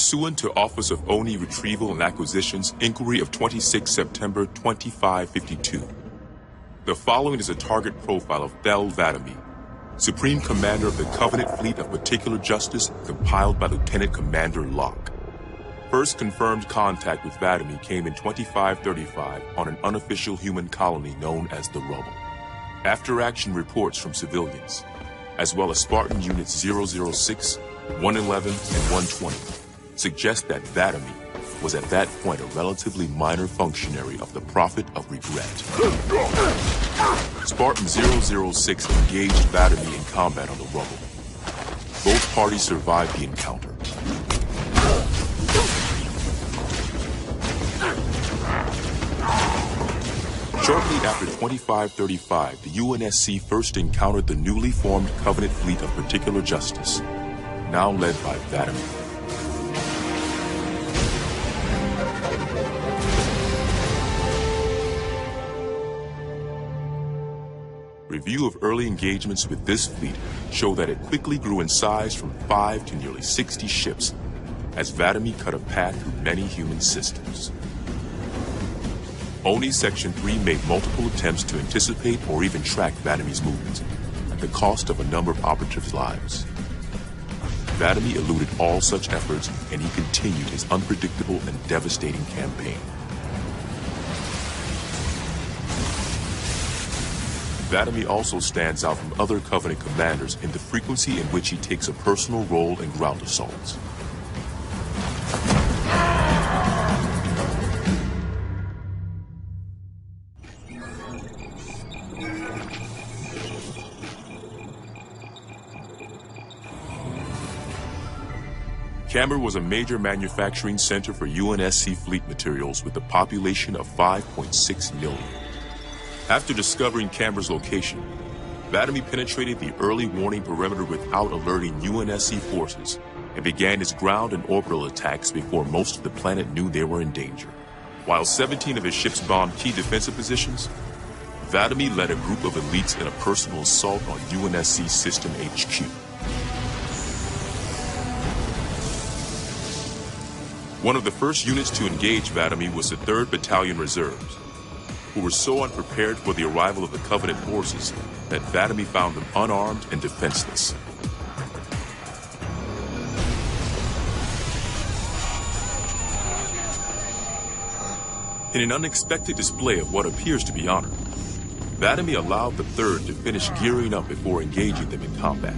Pursuant to Office of ONI Retrieval and Acquisitions Inquiry of 26 September 2552. The following is a target profile of Thel Vadami, Supreme Commander of the Covenant Fleet of Particular Justice, compiled by Lieutenant Commander Locke. First confirmed contact with Vadami came in 2535 on an unofficial human colony known as the Rubble. After-action reports from civilians, as well as Spartan Units 006, 111, and 120, suggest that Vadami was at that point a relatively minor functionary of the Prophet of Regret. Spartan 006 engaged Vadami in combat on the Rubble. Both parties survived the encounter. Shortly after 2535, the UNSC first encountered the newly formed Covenant Fleet of Particular Justice, now led by Vadami. Review of early engagements with this fleet show that it quickly grew in size from 5 to nearly 60 ships, as Vadami cut a path through many human systems. ONI Section 3 made multiple attempts to anticipate or even track Vadami's movements, at the cost of a number of operatives' lives. Vadami eluded all such efforts, and he continued his unpredictable and devastating campaign. Vadami also stands out from other Covenant commanders in the frequency in which he takes a personal role in ground assaults. Camber was a major manufacturing center for UNSC fleet materials with a population of 5.6 million. After discovering Camber's location, Vadami penetrated the early warning perimeter without alerting UNSC forces and began his ground and orbital attacks before most of the planet knew they were in danger. While 17 of his ships bombed key defensive positions, Vadami led a group of elites in a personal assault on UNSC System HQ. One of the first units to engage Vadami was the 3rd Battalion Reserves, who were so unprepared for the arrival of the Covenant forces that Vadami found them unarmed and defenseless. In an unexpected display of what appears to be honor, Vadami allowed the 3rd to finish gearing up before engaging them in combat.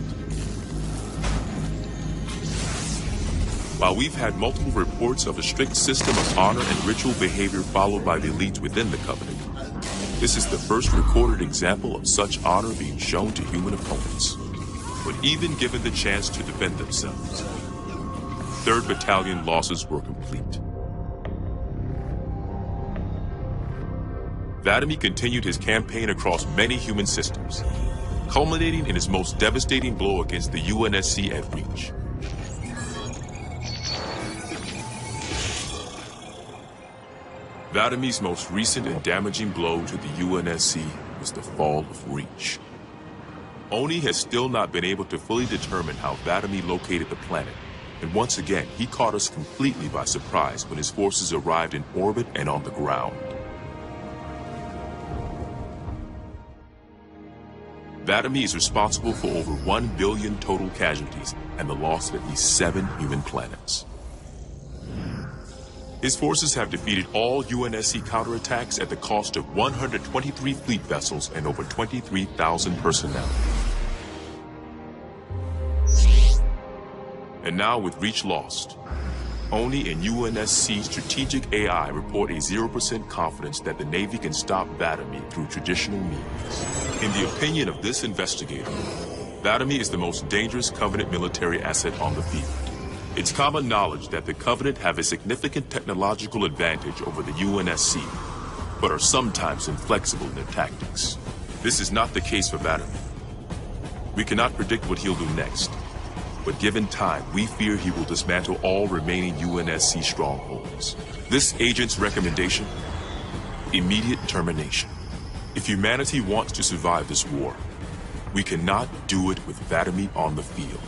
While we've had multiple reports of a strict system of honor and ritual behavior followed by the elites within the Covenant, this is the first recorded example of such honor being shown to human opponents. But even given the chance to defend themselves, 3rd Battalion losses were complete. Vadami continued his campaign across many human systems, culminating in his most devastating blow against the UNSC at Reach. Vadami's most recent and damaging blow to the UNSC was the fall of Reach. ONI has still not been able to fully determine how Vadami located the planet, and once again he caught us completely by surprise when his forces arrived in orbit and on the ground. Vadami is responsible for over 1 billion total casualties and the loss of at least 7 human planets. His forces have defeated all UNSC counterattacks at the cost of 123 fleet vessels and over 23,000 personnel. And now with Reach lost, ONI and UNSC strategic AI report a 0% confidence that the Navy can stop Vadami through traditional means. In the opinion of this investigator, Vadami is the most dangerous Covenant military asset on the field. It's common knowledge that the Covenant have a significant technological advantage over the UNSC, but are sometimes inflexible in their tactics. This is not the case for Vadami. We cannot predict what he'll do next, but given time, we fear he will dismantle all remaining UNSC strongholds. This agent's recommendation? Immediate termination. If humanity wants to survive this war, we cannot do it with Vadami on the field.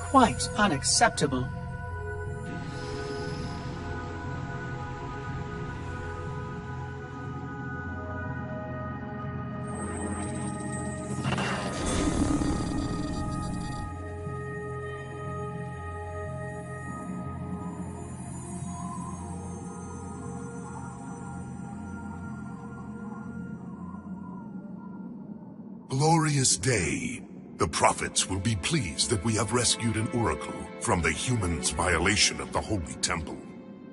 quite unacceptable. Glorious day. The prophets will be pleased that we have rescued an oracle from the humans' violation of the holy temple.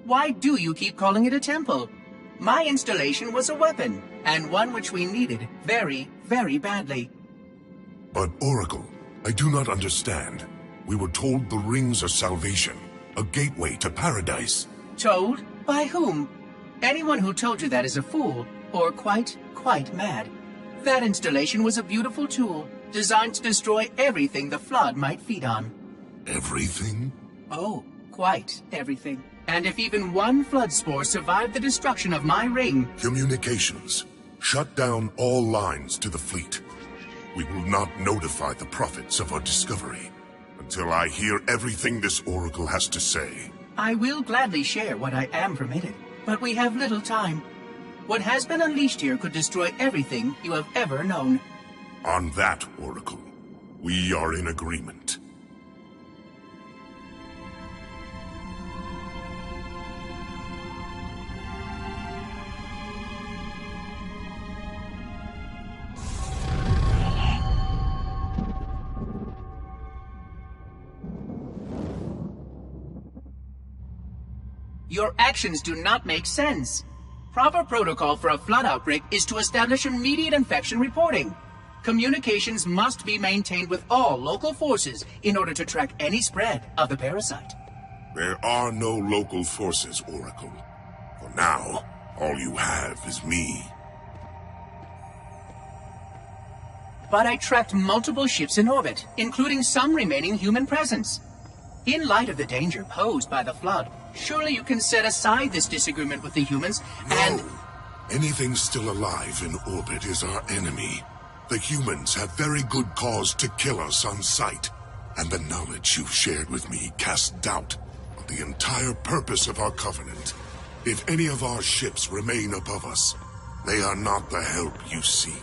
Why do you keep calling it a temple? My installation was a weapon, and one which we needed very, very badly. But Oracle, I do not understand. We were told the rings are salvation, a gateway to paradise. Told? By whom? Anyone who told you that is a fool, or quite mad. That installation was a beautiful tool, designed to destroy everything the Flood might feed on. Everything? Oh, quite everything. And if even one Flood spore survived the destruction of my ring... Communications. Shut down all lines to the fleet. We will not notify the prophets of our discovery until I hear everything this oracle has to say. I will gladly share what I am permitted, but we have little time. What has been unleashed here could destroy everything you have ever known. On that, Oracle, we are in agreement. Your actions do not make sense. Proper protocol for a flood outbreak is to establish immediate infection reporting. Communications must be maintained with all local forces in order to track any spread of the parasite. There are no local forces, Oracle. For now, all you have is me. But I tracked multiple ships in orbit, including some remaining human presence. In light of the danger posed by the Flood, surely you can set aside this disagreement with the humans and... No! Anything still alive in orbit is our enemy. The humans have very good cause to kill us on sight. And the knowledge you've shared with me casts doubt on the entire purpose of our covenant. If any of our ships remain above us, they are not the help you seek.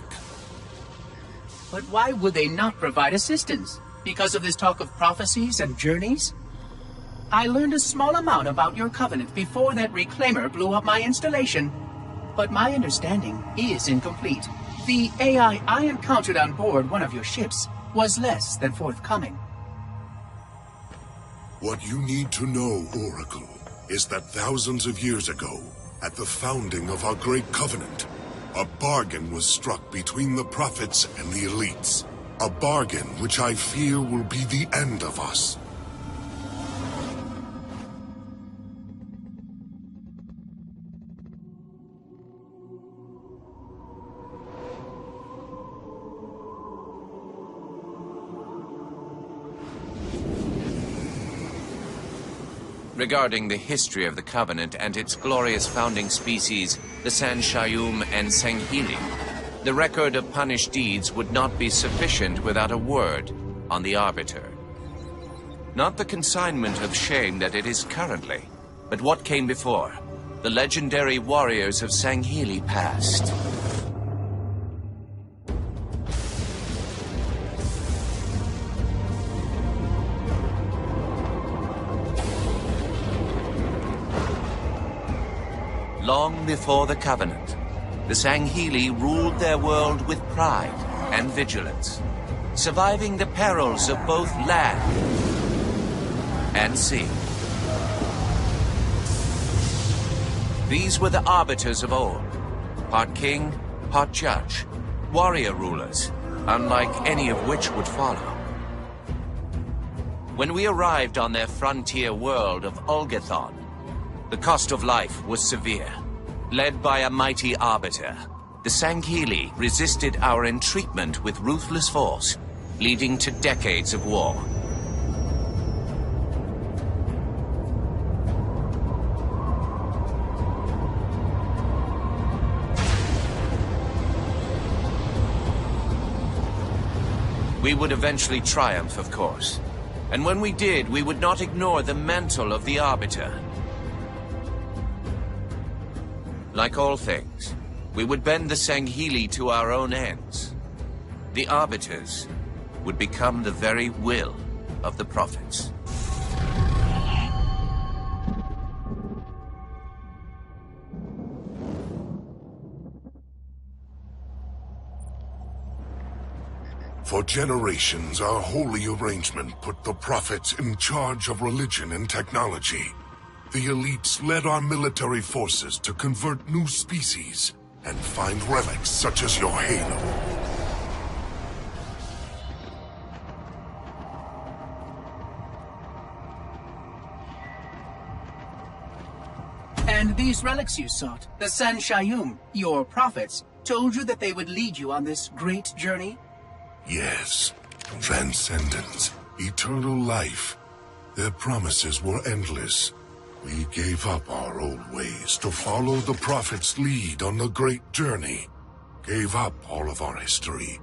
But why would they not provide assistance? Because of this talk of prophecies and journeys? I learned a small amount about your covenant before that reclaimer blew up my installation. But my understanding is incomplete. The AI I encountered on board one of your ships was less than forthcoming. What you need to know, Oracle, is that thousands of years ago, at the founding of our great covenant, a bargain was struck between the prophets and the elites. A bargain which I fear will be the end of us. Regarding the history of the Covenant and its glorious founding species, the Sanshayum and Sanghili, the record of punished deeds would not be sufficient without a word on the Arbiter. Not the consignment of shame that it is currently, but what came before, the legendary warriors of Sanghili past. Long before the Covenant, the Sanghili ruled their world with pride and vigilance, surviving the perils of both land and sea. These were the arbiters of old, part king, part judge, warrior rulers, unlike any of which would follow. When we arrived on their frontier world of Ulgathon, the cost of life was severe. Led by a mighty arbiter, the Sanghili resisted our entreatment with ruthless force, leading to decades of war. We would eventually triumph, of course, And when we did, we would not ignore the mantle of the Arbiter. Like all things, we would bend the Sangheili to our own ends. The Arbiters would become the very will of the Prophets. For generations, our holy arrangement put the prophets in charge of religion and technology. The elites led our military forces to convert new species and find relics such as your halo. And these relics you sought, the Sanshayum, your prophets, told you that they would lead you on this great journey? Yes. Transcendence. Eternal life. Their promises were endless. We gave up our old ways to follow the Prophet's lead on the great journey. Gave up all of our history.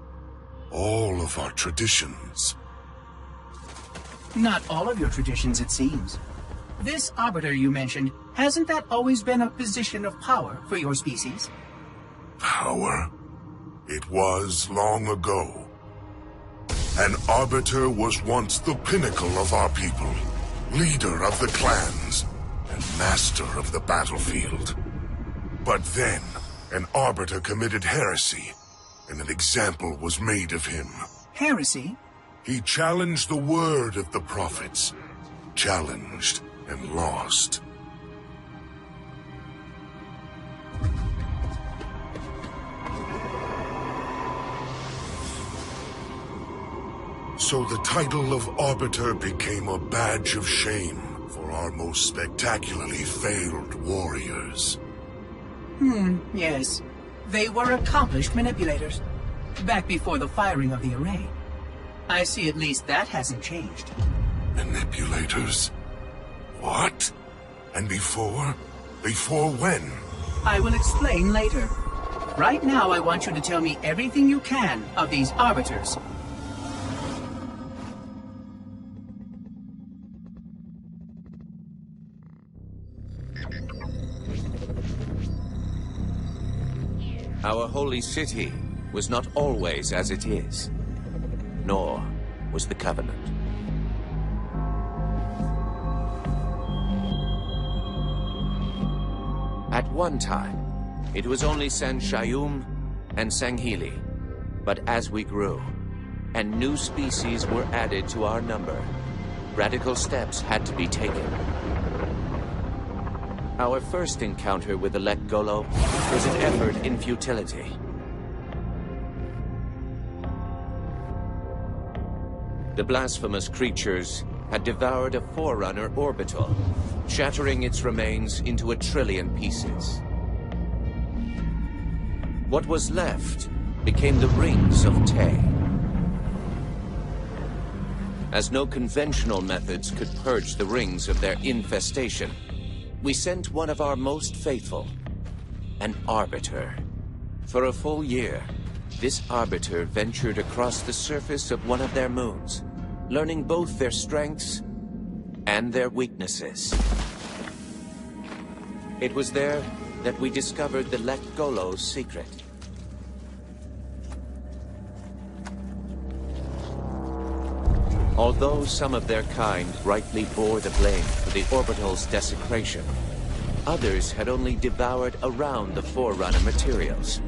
All of our traditions. Not all of your traditions, it seems. This Arbiter you mentioned, hasn't that always been a position of power for your species? Power? It was long ago. An Arbiter was once the pinnacle of our people, leader of the clans, and master of the battlefield. But then, an Arbiter committed heresy, and an example was made of him. Heresy? He challenged the word of the prophets. Challenged and lost. So the title of Arbiter became a badge of shame for our most spectacularly failed warriors. Yes. They were accomplished manipulators. Back before the firing of the array. I see at least that hasn't changed. Manipulators? What? And before? Before when? I will explain later. Right now, I want you to tell me everything you can of these Arbiters. Our holy city was not always as it is, nor was the Covenant. At one time, it was only Sanshayum and Sangheili. But as we grew, and new species were added to our number, radical steps had to be taken. Our first encounter with the Lek Golo was an effort in futility. The blasphemous creatures had devoured a Forerunner orbital, shattering its remains into 1 trillion pieces. What was left became the Rings of Te. As no conventional methods could purge the rings of their infestation, we sent one of our most faithful, an Arbiter. For a full year, this Arbiter ventured across the surface of one of their moons, learning both their strengths and their weaknesses. It was there that we discovered the Lek Golo's secret. Although some of their kind rightly bore the blame for the orbital's desecration, others had only devoured around the Forerunner materials.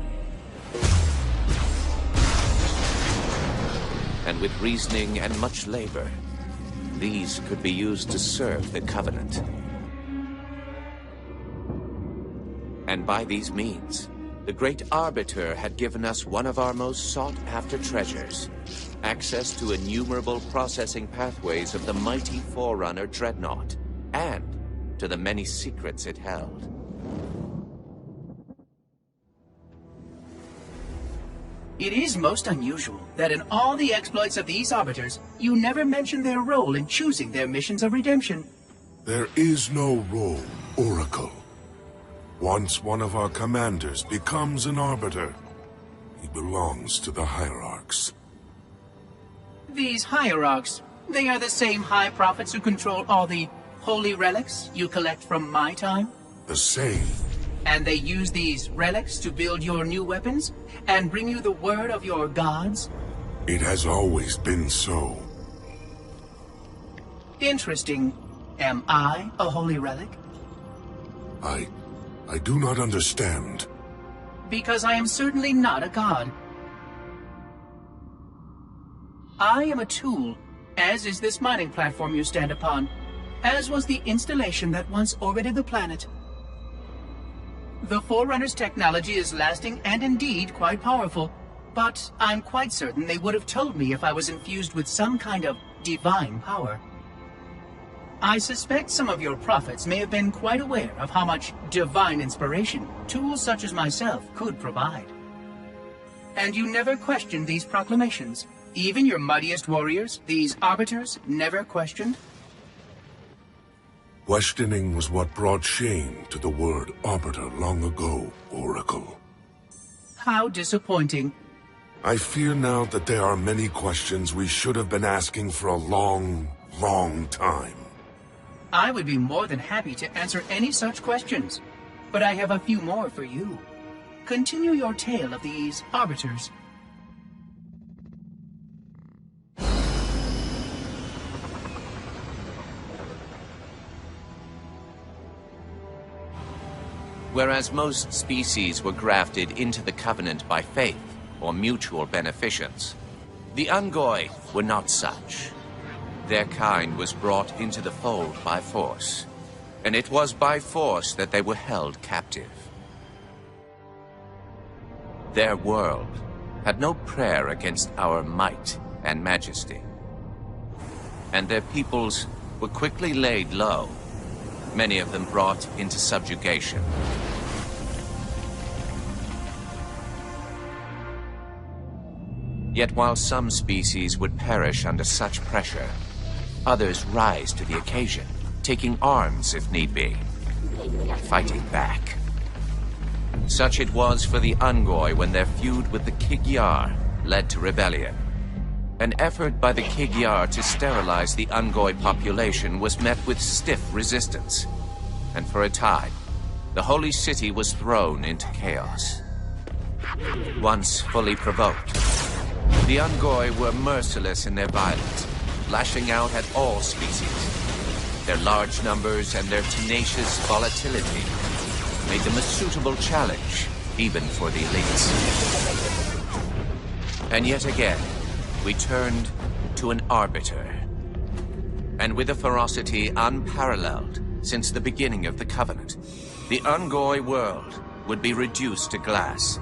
And with reasoning and much labor, these could be used to serve the Covenant. And by these means, the great Arbiter had given us one of our most sought-after treasures, access to innumerable processing pathways of the mighty Forerunner Dreadnought, and to the many secrets it held. It is most unusual that in all the exploits of these Arbiters, you never mention their role in choosing their missions of redemption. There is no role, Oracle. Once one of our commanders becomes an Arbiter, he belongs to the Hierarchs. These Hierarchs, They are the same high prophets who control all the holy relics you collect from my time. The same. And they use these relics to build your new weapons and bring you the word of your gods? It has always been so. Interesting. Am I a holy relic? I do not understand. Because I am certainly not a god. I am a tool, as is this mining platform you stand upon, as was the installation that once orbited the planet. The Forerunner's technology is lasting and indeed quite powerful, but I'm quite certain they would have told me if I was infused with some kind of divine power. I suspect some of your prophets may have been quite aware of how much divine inspiration tools such as myself could provide. And you never questioned these proclamations. Even your mightiest warriors, these arbiters, never questioned? Questioning was what brought shame to the word arbiter long ago, Oracle. How disappointing. I fear now that there are many questions we should have been asking for a long, long time. I would be more than happy to answer any such questions, but I have a few more for you. Continue your tale of these arbiters. Whereas most species were grafted into the Covenant by faith or mutual beneficence, the Ungoi were not such. Their kind was brought into the fold by force, and it was by force that they were held captive. Their world had no prayer against our might and majesty, and their peoples were quickly laid low, many of them brought into subjugation. Yet while some species would perish under such pressure, others rise to the occasion, taking arms if need be, fighting back. Such it was for the Ungoi when their feud with the Kig-Yar led to rebellion. An effort by the Kig-Yar to sterilize the Ungoi population was met with stiff resistance, and for a time, the holy city was thrown into chaos. Once fully provoked, the Ungoi were merciless in their violence, lashing out at all species. Their large numbers and their tenacious volatility made them a suitable challenge, even for the elites. And yet again, we turned to an arbiter. And with a ferocity unparalleled since the beginning of the Covenant, the Ungoi world would be reduced to glass.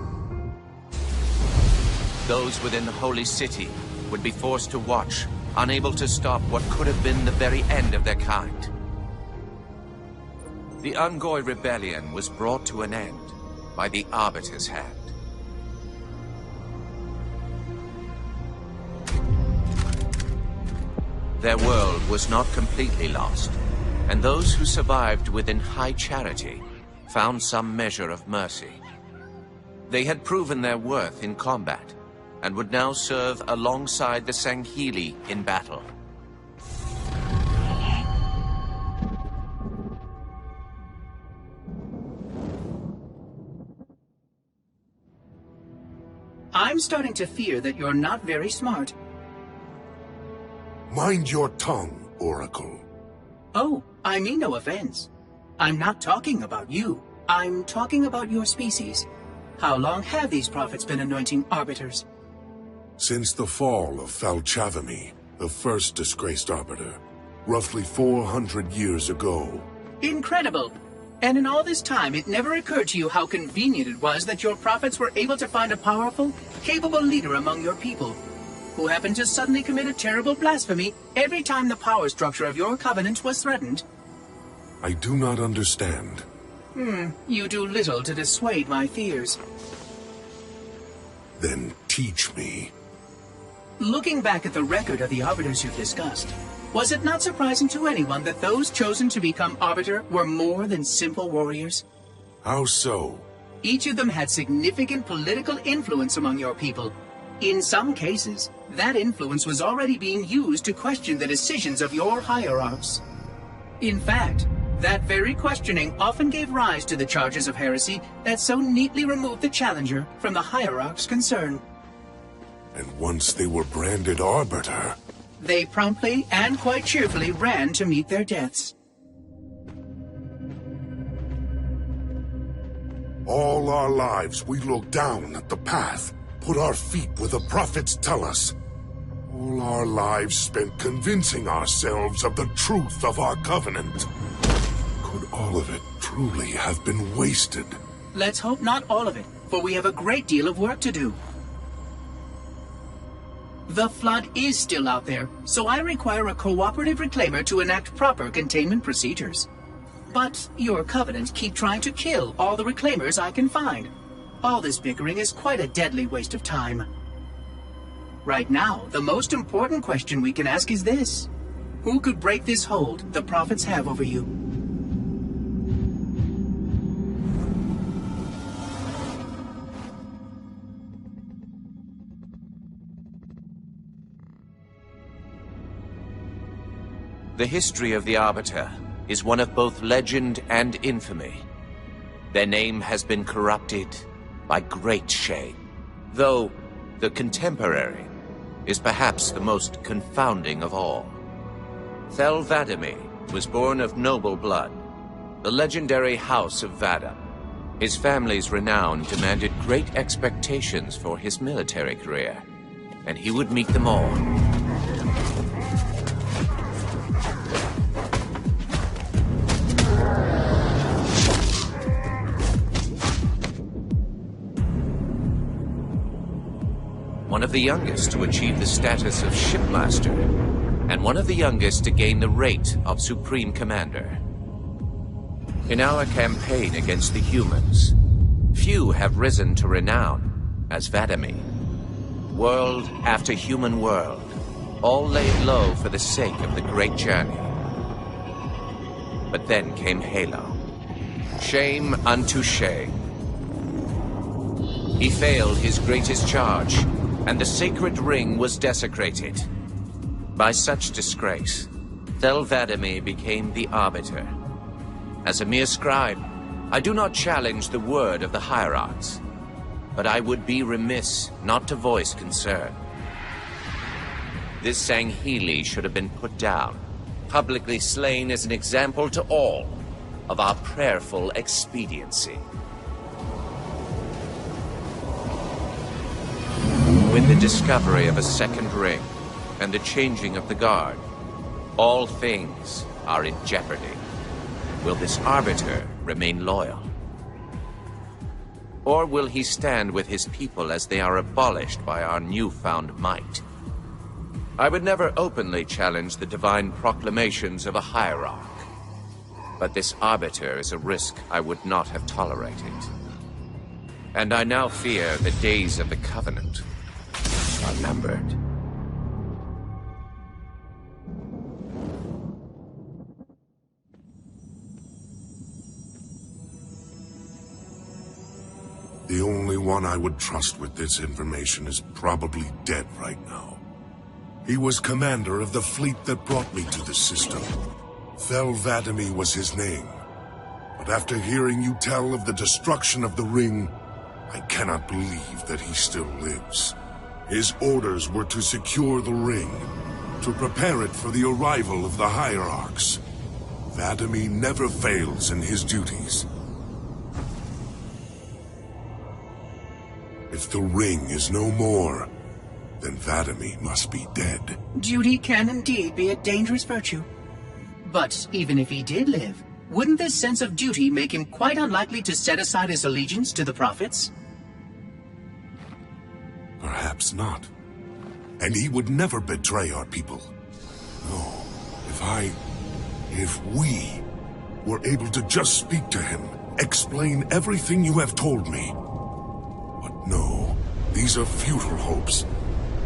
Those within the holy city would be forced to watch, unable to stop what could have been the very end of their kind. The Ungoi rebellion was brought to an end by the Arbiter's hand. Their world was not completely lost, and those who survived within high charity found some measure of mercy. They had proven their worth in combat, and would now serve alongside the Sanghili in battle. I'm starting to fear that you're not very smart. Mind your tongue, Oracle. Oh, I mean no offense. I'm not talking about you. I'm talking about your species. How long have these prophets been anointing arbiters? Since the fall of Falchavami, the first disgraced arbiter, roughly 400 years ago. Incredible! And in all this time, it never occurred to you how convenient it was that your prophets were able to find a powerful, capable leader among your people, who happened to suddenly commit a terrible blasphemy every time the power structure of your covenant was threatened. I do not understand. You do little to dissuade my fears. Then teach me. Looking back at the record of the arbiters you've discussed, was it not surprising to anyone that those chosen to become arbiter were more than simple warriors? How so? Each of them had significant political influence among your people, In some cases, that influence was already being used to question the decisions of your hierarchs. In fact, that very questioning often gave rise to the charges of heresy that so neatly removed the challenger from the hierarch's concern. And once they were branded Arbiter, they promptly and quite cheerfully ran to meet their deaths. all our lives we look down at the path, put our feet where the prophets tell us. All our lives spent convincing ourselves of the truth of our covenant. Could all of it truly have been wasted? Let's hope not all of it, for we have a great deal of work to do. The Flood is still out there, so I require a cooperative reclaimer to enact proper containment procedures. But your covenants keep trying to kill all the reclaimers I can find. All this bickering is quite a deadly waste of time. Right now, the most important question we can ask is this: who could break this hold the prophets have over you? The history of the Arbiter is one of both legend and infamy. Their name has been corrupted by great shame, though the contemporary is perhaps the most confounding of all. Thel 'Vadamee was born of noble blood, the legendary House of Vada. His family's renown demanded great expectations for his military career, and he would meet them all. One of the youngest to achieve the status of Shipmaster, and one of the youngest to gain the rate of Supreme Commander. In our campaign against the humans, few have risen to renown as 'Vadamee. World after human world, all laid low for the sake of the great journey. But then came Halo. Shame unto shame. He failed his greatest charge, and the sacred ring was desecrated. By such disgrace, Thel 'Vadamee became the Arbiter. As a mere scribe, I do not challenge the word of the hierarchs, but I would be remiss not to voice concern. This Sanghili should have been put down, publicly slain as an example to all of our prayerful expediency. With the discovery of a second ring and the changing of the guard, all things are in jeopardy. Will this Arbiter remain loyal? Or will he stand with his people as they are abolished by our newfound might? I would never openly challenge the divine proclamations of a hierarch, but this Arbiter is a risk I would not have tolerated. And I now fear the days of the Covenant are numbered. The only one I would trust with this information is probably dead right now. He was commander of the fleet that brought me to the system. Thel 'Vadamee was his name. But after hearing you tell of the destruction of the ring, I cannot believe that he still lives. His orders were to secure the ring, to prepare it for the arrival of the hierarchs. 'Vadamee never fails in his duties. If the ring is no more, then 'Vadamee must be dead. Duty can indeed be a dangerous virtue. But even if he did live, wouldn't this sense of duty make him quite unlikely to set aside his allegiance to the prophets? Perhaps not. And he would never betray our people. No, if we were able to just speak to him, explain everything you have told me. But no, these are futile hopes.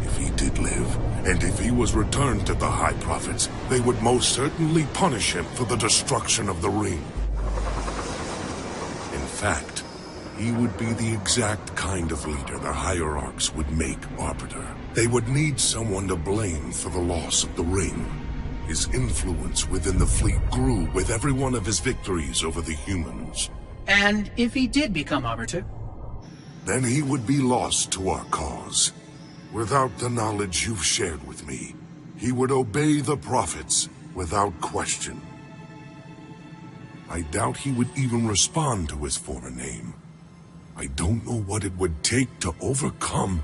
If he did live, and if he was returned to the High Prophets, they would most certainly punish him for the destruction of the ring. In fact, He would be the exact kind of leader the hierarchs would make arbiter. They would need someone to blame for the loss of the ring. His influence within the fleet grew with every one of his victories over the humans. And if he did become arbiter? Then he would be lost to our cause. Without the knowledge you've shared with me, he would obey the prophets without question. I doubt he would even respond to his former name. I don't know what it would take to overcome,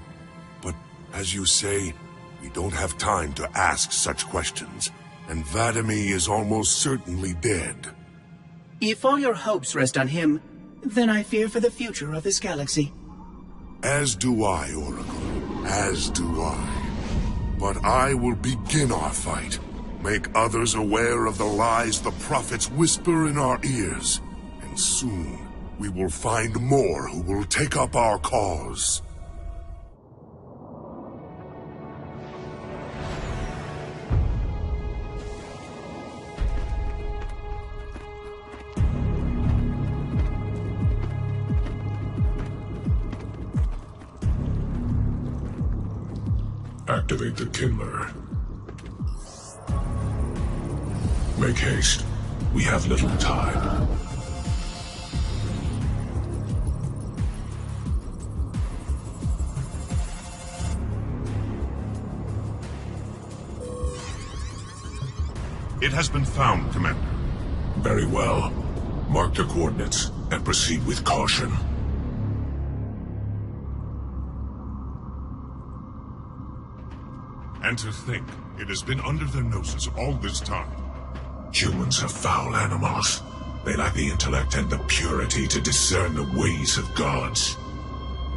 but as you say, we don't have time to ask such questions, and Vladimir is almost certainly dead. If all your hopes rest on him, then I fear for the future of this galaxy. As do I, Oracle. As do I. But I will begin our fight. Make others aware of the lies the prophets whisper in our ears. And soon, we will find more who will take up our cause. Activate the Kindler. Make haste. We have little time. It has been found, Commander. Very well. Mark the coordinates and proceed with caution. And to think, it has been under their noses all this time. Humans are foul animals. They lack the intellect and the purity to discern the ways of gods.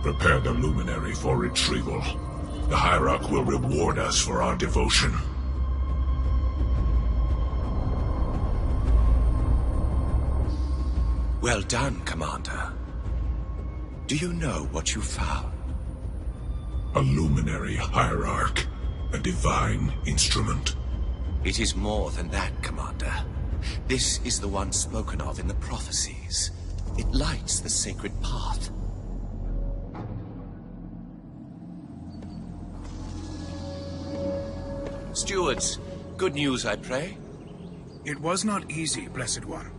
Prepare the luminary for retrieval. The Hierarch will reward us for our devotion. Well done, Commander. Do you know what you found? A luminary Hierarch. A divine instrument. It is more than that, Commander. This is the one spoken of in the prophecies. It lights the sacred path. Stewards, good news, I pray? It was not easy, Blessed One.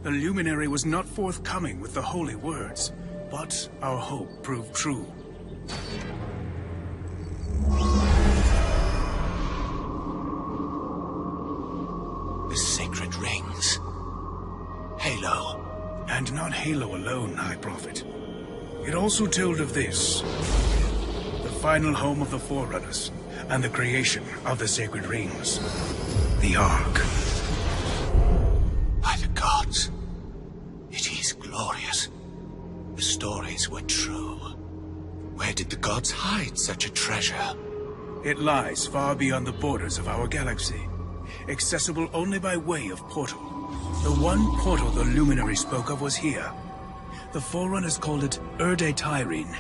The luminary was not forthcoming with the holy words, but our hope proved true. The sacred rings. Halo. And not Halo alone, High Prophet. It also told of this. The final home of the Forerunners, and the creation of the sacred rings. The Ark. By the gods. It is glorious. The stories were true. Where did the gods hide such a treasure? It lies far beyond the borders of our galaxy. Accessible only by way of portal. The one portal the Luminary spoke of was here. The Forerunners called it Erde Tyrene.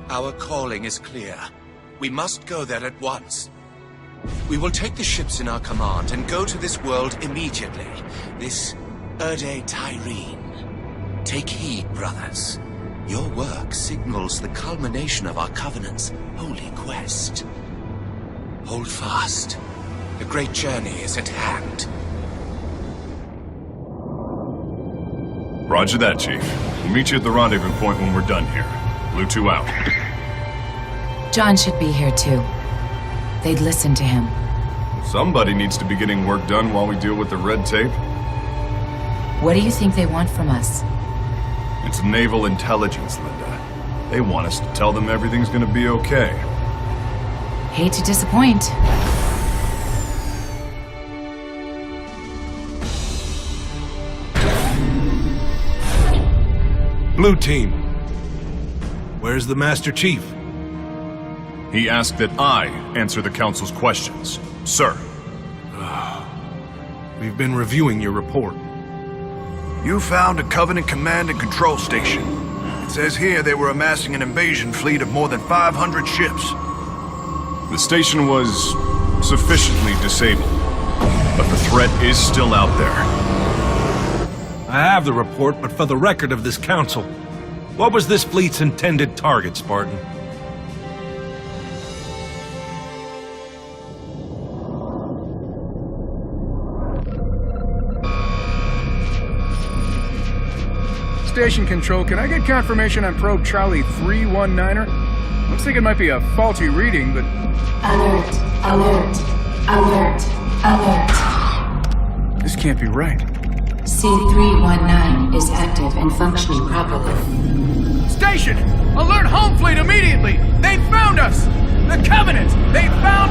Our calling is clear. We must go there at once. We will take the ships in our command and go to this world immediately. This Erde Tyrene. Take heed, brothers. Your work signals the culmination of our Covenant's holy quest. Hold fast. The great journey is at hand. Roger that, Chief. We'll meet you at the rendezvous point when we're done here. Blue 2 out. John should be here too. They'd listen to him. Somebody needs to be getting work done while we deal with the red tape. What do you think they want from us? It's naval intelligence, Linda. They want us to tell them everything's gonna be okay. Hate to disappoint. Blue Team. Where's the Master Chief? He asked that I answer the Council's questions, sir. We've been reviewing your report. You found a Covenant command and control station. It says here they were amassing an invasion fleet of more than 500 ships. The station was sufficiently disabled, but the threat is still out there. I have the report, but for the record of this council, What was this fleet's intended target, Spartan? Station control, can I get confirmation on probe Charlie 319er? Looks like it might be a faulty reading, but... Alert, alert, alert, alert. This can't be right. C319 is active and functioning properly. Station! Alert home fleet immediately! They found us! The Covenant! They found